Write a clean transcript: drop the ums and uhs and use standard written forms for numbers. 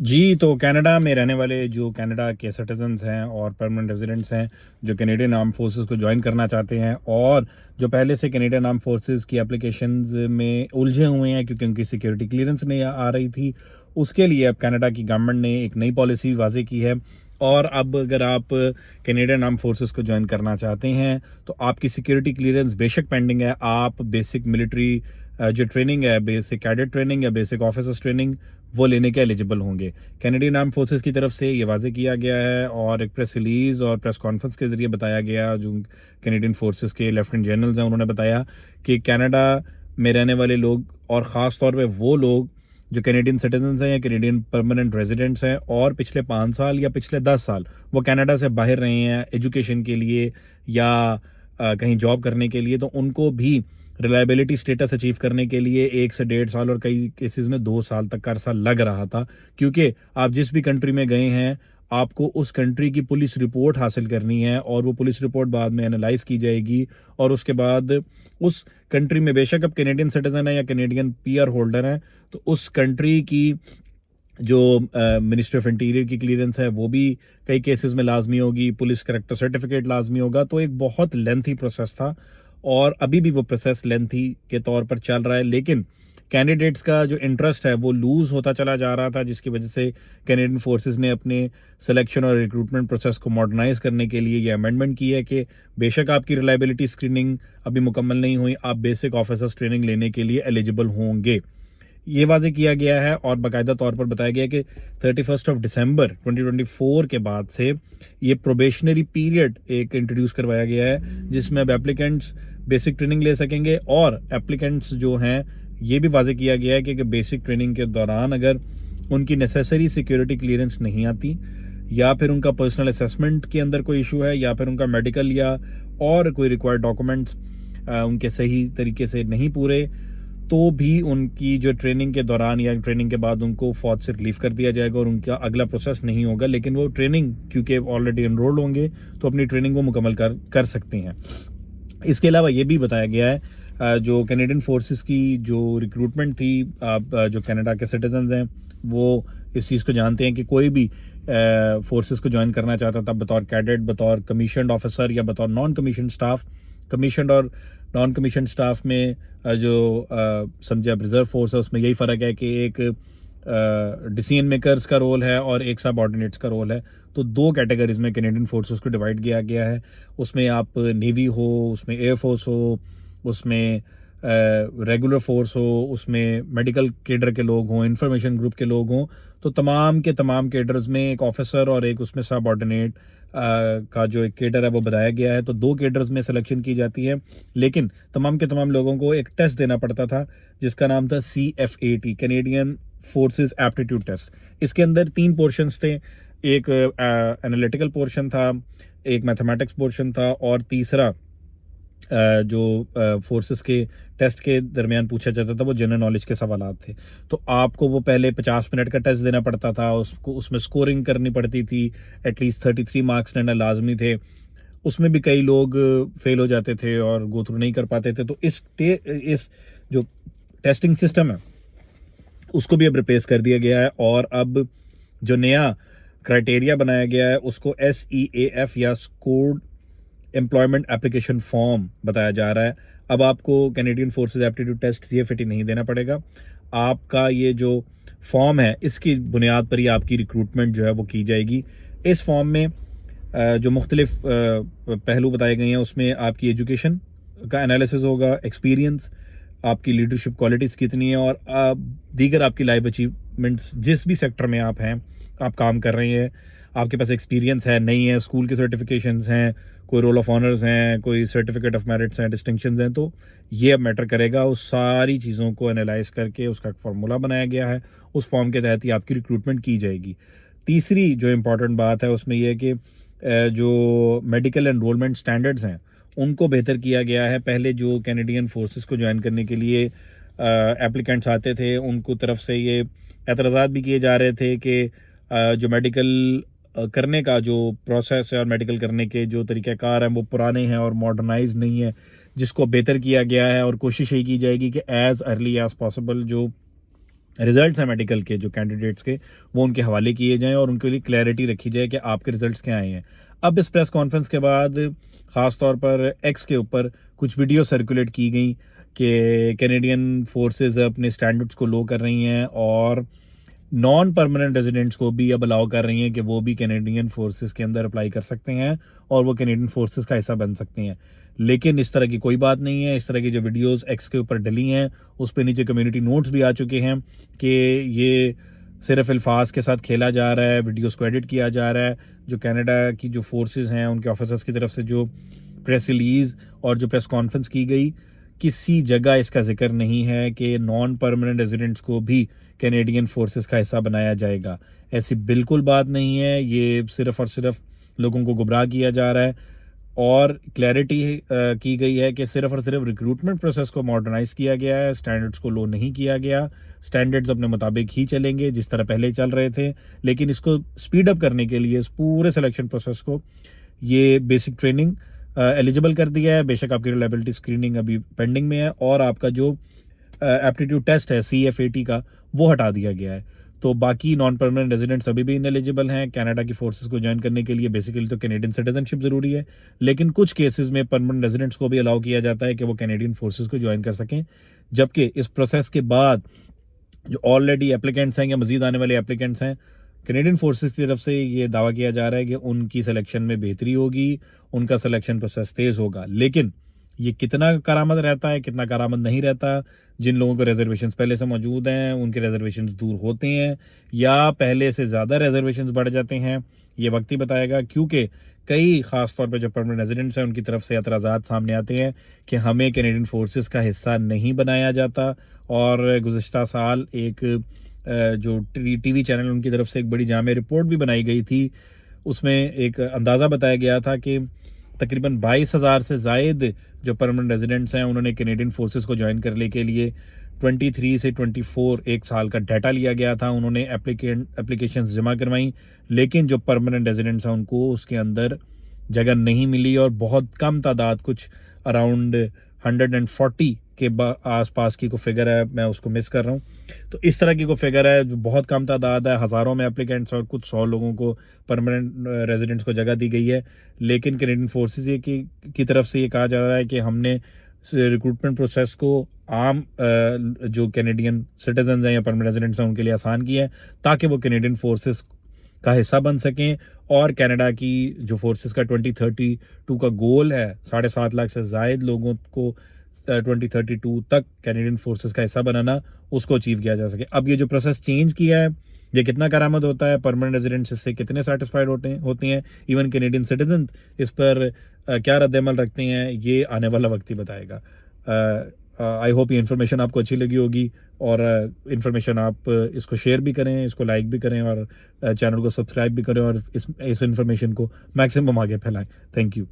जी, तो कनाडा में रहने वाले जो कनाडा के सिटीज़न्स हैं और परमानेंट रेज़िडेंट्स हैं, जो कैनेडियन आर्म्ड फ़ोर्सेस को जॉइन करना चाहते हैं और जो पहले से कैनेडियन आर्म्ड फ़ोर्सेस की एप्लीकेशंस में उलझे हुए हैं क्योंकि उनकी सिक्योरिटी क्लीयरेंस नहीं आ रही थी, उसके लिए अब कनाडा की गवर्नमेंट ने एक नई पॉलिसी वाज़े की है। और अब अगर आप कैनेडियन आर्म्ड फ़ोर्सेस को जॉइन करना चाहते हैं, तो आपकी सिक्योरिटी क्लीयरेंस बेशक पेंडिंग है, आप बेसिक मिलिट्री जो ट्रेनिंग है, बेसिक कैडेट ट्रेनिंग या बेसिक ऑफिसर्स ट्रेनिंग, वो लेने के एलिजिबल होंगे। कैनेडियन आर्म फोर्सेस की तरफ से ये वाज़ेह किया गया है और एक प्रेस रिलीज़ और प्रेस कॉन्फ्रेंस के ज़रिए बताया गया, जो कैनेडियन फोर्सेस के लेफ्टिनेंट जनरल्स हैं, उन्होंने बताया कि कनाडा में रहने वाले लोग और ख़ास तौर पे वो लोग जो कैनेडियन सिटीजन्स हैं या कैनेडियन परमानेंट रेजिडेंट्स हैं और पिछले 5 साल या पिछले 10 साल वो कनाडा से बाहर रहे हैं एजुकेशन के लिए या कहीं जॉब करने के लिए, तो उनको भी रिलायबिलिटी स्टेटस अचीव करने के लिए 1 से 1.5 साल और कई केसेस में 2 साल तक का अरसा लग रहा था। क्योंकि आप जिस भी कंट्री में गए हैं, आपको उस कंट्री की पुलिस रिपोर्ट हासिल करनी है और वो पुलिस रिपोर्ट बाद में एनालाइज़ की जाएगी और उसके बाद उस कंट्री में बेशक आप कैनेडियन सिटीज़न हैं या कैनेडियन पीआर होल्डर हैं, तो उस कंट्री की जो मिनिस्ट्री ऑफ इंटीरियर की क्लीयरेंस है, वो भी कई केसेस में लाज़मी होगी, पुलिस कैरेक्टर सर्टिफ़िकेट लाज़मी होगा, तो एक बहुत लेंथी प्रोसेस था और अभी भी वो प्रोसेस लेंथी के तौर पर चल रहा है। लेकिन कैंडिडेट्स का जो इंटरेस्ट है, वो लूज़ होता चला जा रहा था, जिसकी वजह से कैनेडियन फोर्सेस ने अपने सिलेक्शन और रिक्रूटमेंट प्रोसेस को मॉडर्नाइज़ करने के लिए ये अमेंडमेंट की है कि बेशक आपकी रिलायबिलिटी स्क्रीनिंग अभी मुकम्मल नहीं हुई, आप बेसिक ऑफिसर्स ट्रेनिंग लेने के लिए एलिजिबल होंगे। ये वाज़ेह किया गया है और बाकायदा तौर पर बताया गया है कि 31 दिसंबर 2024 के बाद से ये प्रोबेशनरी पीरियड एक इंट्रोड्यूस करवाया गया है, जिसमें अब एप्लीकेंट्स बेसिक ट्रेनिंग ले सकेंगे और एप्लीकेंट्स जो हैं, ये भी वाज़ेह किया गया है कि बेसिक ट्रेनिंग के दौरान अगर उनकी नेसेसरी सिक्योरिटी क्लीयरेंस नहीं आती या फिर उनका पर्सनल असेसमेंट के अंदर कोई इशू है या फिर उनका मेडिकल या और कोई रिक्वायर्ड डॉक्यूमेंट्स उनके सही तरीके से नहीं पूरे, तो भी उनकी जो ट्रेनिंग के दौरान या ट्रेनिंग के बाद उनको फौज से रिलीव कर दिया जाएगा और उनका अगला प्रोसेस नहीं होगा। लेकिन वो ट्रेनिंग क्योंकि ऑलरेडी एनरोल्ड होंगे, तो अपनी ट्रेनिंग को मुकम्मल कर सकते हैं। इसके अलावा ये भी बताया गया है जो कैनेडियन फोर्सेस की जो रिक्रूटमेंट थी, आप जो कनाडा के सिटीजन्स हैं, वो इस चीज़ को जानते हैं कि कोई भी फोर्सेस को ज्वाइन करना चाहता था बतौर कैडेट, बतौर कमीशन्ड ऑफिसर या बतौर नॉन कमीशन्ड स्टाफ। कमीशन्ड और नॉन कमीशन्ड स्टाफ में जो समझे आप रिजर्व फोर्स है, उसमें यही फ़र्क है कि एक डिसीजन मेकर्स का रोल है और एक सबऑर्डिनेट्स का रोल है। तो 2 कैटेगरीज में कैनेडियन फोर्सेस को डिवाइड किया गया है। उसमें आप नेवी हो, उसमें एयरफोर्स हो, उसमें रेगुलर फोर्स हो, उसमें मेडिकल केडर के लोग हों, इंफॉर्मेशन ग्रुप के लोग हों, तो तमाम के तमाम केडर्स में एक ऑफिसर और एक उसमें सबऑर्डिनेट का जो एक केडर है वो बताया गया है। तो 2 केडर्स में सिलेक्शन की जाती है, लेकिन तमाम के तमाम लोगों को एक टेस्ट देना पड़ता था जिसका नाम था CFAT, Canadian forces aptitude test. इसके अंदर 3 पोर्शंस थे, एक एनालिटिकल पोर्शन था, एक मैथमेटिक्स पोर्शन था और तीसरा जो फोर्सेस के टेस्ट के दरमियान पूछा जाता था वो जनरल नॉलेज के सवालात थे। तो आपको वो पहले 50 मिनट का टेस्ट देना पड़ता था, उसको उसमें स्कोरिंग करनी पड़ती थी, एटलीस्ट 33 मार्क्स लेना लाजमी थे। उसमें भी कई लोग फेल हो जाते थे और गो थ्रू नहीं कर पाते थे। तो इस जो टेस्टिंग सिस्टम है, उसको भी अब रिप्लेस कर दिया गया है और अब जो नया क्राइटेरिया बनाया गया है उसको SEAF या स्कोर्ड एम्प्लॉयमेंट एप्लीकेशन फॉर्म बताया जा रहा है। अब आपको Canadian forces aptitude test CFAT नहीं देना पड़ेगा। आपका ये जो फॉर्म है, इसकी बुनियाद पर ही आपकी रिक्रूटमेंट जो है वो की जाएगी। इस फॉर्म में जो मुख्तलिफ पहलू बताए गए हैं, उसमें आपकी एजुकेशन का एनालिसिस होगा, एक्सपीरियंस, आपकी लीडरशिप क्वालिटीज़ कितनी है और दीगर आपकी लाइफ अचीवमेंट्स, जिस भी सेक्टर में आप हैं, आप काम कर रहे हैं, आपके पास एक्सपीरियंस है नहीं है, स्कूल के सर्टिफिकेशंस हैं, कोई रोल ऑफ ऑनर्स हैं, कोई सर्टिफिकेट ऑफ मेरिट्स हैं, डिस्टिंक्शंस हैं, तो ये अब मैटर करेगा। उस सारी चीज़ों को एनालाइज करके उसका फार्मूला बनाया गया है, उस फॉर्म के तहत ही आपकी रिक्रूटमेंट की जाएगी। तीसरी जो इम्पॉर्टेंट बात है उसमें यह है कि जो मेडिकल एनरोलमेंट स्टैंडर्ड्स हैं, उनको बेहतर किया गया है। पहले जो कैनेडियन फोर्सेस को ज्वाइन करने के लिए एप्लीकेंट्स आते थे, उनको तरफ से ये एतराज़ात भी किए जा रहे थे कि जो मेडिकल करने का जो प्रोसेस है और मेडिकल करने के जो तरीक़ाकार हैं वो पुराने हैं और मॉडर्नाइज नहीं है, जिसको बेहतर किया गया है और कोशिश यही की जाएगी कि एज़ अर्ली एज़ पॉसिबल जो रिजल्ट्स हैं मेडिकल के जो कैंडिडेट्स के, वो उनके हवाले किए जाएं और उनके लिए क्लैरिटी रखी जाए कि आपके रिजल्ट्स क्या आए हैं। अब इस प्रेस कॉन्फ्रेंस के बाद ख़ास तौर पर एक्स के ऊपर कुछ वीडियो सर्कुलेट की गई कि कैनेडियन फोर्सेस अपने स्टैंडर्ड्स को लो कर रही हैं और नॉन परमानेंट रेजिडेंट्स को भी अब अलाउ कर रही हैं कि वो भी कैनेडियन फोर्सेस के अंदर अप्लाई कर सकते हैं और वो कैनेडियन फोर्सेस का हिस्सा बन सकते हैं। लेकिन इस तरह की कोई बात नहीं है। इस तरह की जो वीडियोस एक्स के ऊपर डली हैं उस पे नीचे कम्युनिटी नोट्स भी आ चुके हैं कि ये सिर्फ अल्फाज के साथ खेला जा रहा है, वीडियोस को एडिट किया जा रहा है। जो कनाडा की जो फोर्सेस हैं उनके ऑफिसर्स की तरफ से जो प्रेस रिलीज और जो प्रेस कॉन्फ्रेंस की गई, किसी जगह इसका जिक्र नहीं है कि नॉन परमानेंट रेजिडेंट्स को भी कैनेडियन फोर्सेस का हिस्सा बनाया जाएगा। ऐसी बिल्कुल बात नहीं है। ये सिर्फ और सिर्फ लोगों को गुमराह किया जा रहा है और क्लैरिटी की गई है कि सिर्फ और सिर्फ रिक्रूटमेंट प्रोसेस को मॉडर्नाइज किया गया है, स्टैंडर्ड्स को लो नहीं किया गया। स्टैंडर्ड्स अपने मुताबिक ही चलेंगे जिस तरह पहले चल रहे थे, लेकिन इसको स्पीड अप करने के लिए इस पूरे सिलेक्शन प्रोसेस को ये बेसिक ट्रेनिंग एलिजिबल कर दिया है। बेशक आपकी रिलायबिलिटी स्क्रीनिंग अभी पेंडिंग में है और आपका जो एप्टीट्यूड टेस्ट है CFAT का वो हटा दिया गया है। तो बाकी नॉन परमानेंट रेजिडेंट्स अभी भी इनएलिजिबल हैं कनाडा की फोर्सेस को ज्वाइन करने के लिए। बेसिकली तो कैनेडियन सिटीजनशिप ज़रूरी है, लेकिन कुछ केसेस में परमानेंट रेजिडेंट्स को भी अलाउ किया जाता है कि वो कैनेडियन फोर्सेस को ज्वाइन कर सकें। जबकि इस प्रोसेस के बाद जो ऑलरेडी एप्लीकेंट्स हैं या मजीद आने वाले एप्लीकेंट्स हैं, कैनेडियन फोर्सेस की तरफ से ये दावा किया जा रहा है कि उनकी सिलेक्शन में बेहतरी होगी, उनका सिलेक्शन प्रोसेस तेज़ होगा। लेकिन ये कितना करामद रहता है, कितना करामद नहीं रहता, जिन लोगों को रिजर्वेशंस पहले से मौजूद हैं उनके रिजर्वेशंस दूर होते हैं या पहले से ज़्यादा रिजर्वेशंस बढ़ जाते हैं, ये वक्त ही बताएगा। क्योंकि कई ख़ास तौर पे जो परमानेंट रेजिडेंट्स हैं उनकी तरफ से एतराज़ात सामने आते हैं कि हमें कैनेडियन फोर्सेस का हिस्सा नहीं बनाया जाता। और गुज़िश्ता साल एक जो TV चैनल उनकी तरफ से एक बड़ी जामे रिपोर्ट भी बनाई गई थी, उसमें एक अंदाज़ा बताया गया था कि तकरीबन 22,000 से ज़ायद जो परमानेंट रेजिडेंट्स हैं उन्होंने कैनेडियन फोर्सेस को ज्वाइन करने के लिए 23 से 24 एक साल का डाटा लिया गया था। उन्होंने एप्लीकेशंस जमा करवाई, लेकिन जो परमानेंट रेजिडेंट्स हैं उनको उसके अंदर जगह नहीं मिली और बहुत कम तादाद, कुछ अराउंड 140 के आसपास की को फिगर है, मैं उसको मिस कर रहा हूँ। तो इस तरह की को फिगर है, जो बहुत कम तादाद है, हज़ारों में एप्लीकेंट्स और कुछ 100 लोगों को परमानेंट रेजिडेंट्स को जगह दी गई है। लेकिन कैनेडियन फोर्सेस की तरफ से ये कहा जा रहा है कि हमने रिक्रूटमेंट प्रोसेस को आम जो कैनेडियन सिटीजन हैं या परमानेंट रेजिडेंट्स हैं उनके लिए आसान किया है ताकि वो कैनेडियन फोर्सेस का हिस्सा बन सकें। और कनाडा की जो फोर्सेस का 2032 का गोल है, 7.5 लाख से ज़ायद लोगों को 2032 तक कैनेडियन फोर्सेस का हिस्सा बनाना, उसको अचीव किया जा सके। अब ये जो प्रोसेस चेंज किया है, ये कितना करामद होता है, परमानेंट रेजिडेंट्स इससे कितने सेटिस्फाइड होते हैं, इवन कैनेडियन सिटीजन इस पर क्या रद्द-ए-अमल रखते हैं, ये आने वाला वक्त ही बताएगा। आई होप ये इन्फॉर्मेशन आपको अच्छी लगी होगी और इन्फॉर्मेशन आप इसको शेयर भी करें, इसको लाइक भी करें और चैनल को सब्सक्राइब भी करें और इस इन्फॉर्मेशन को मैक्सिमम आगे फैलाएं। Thank you.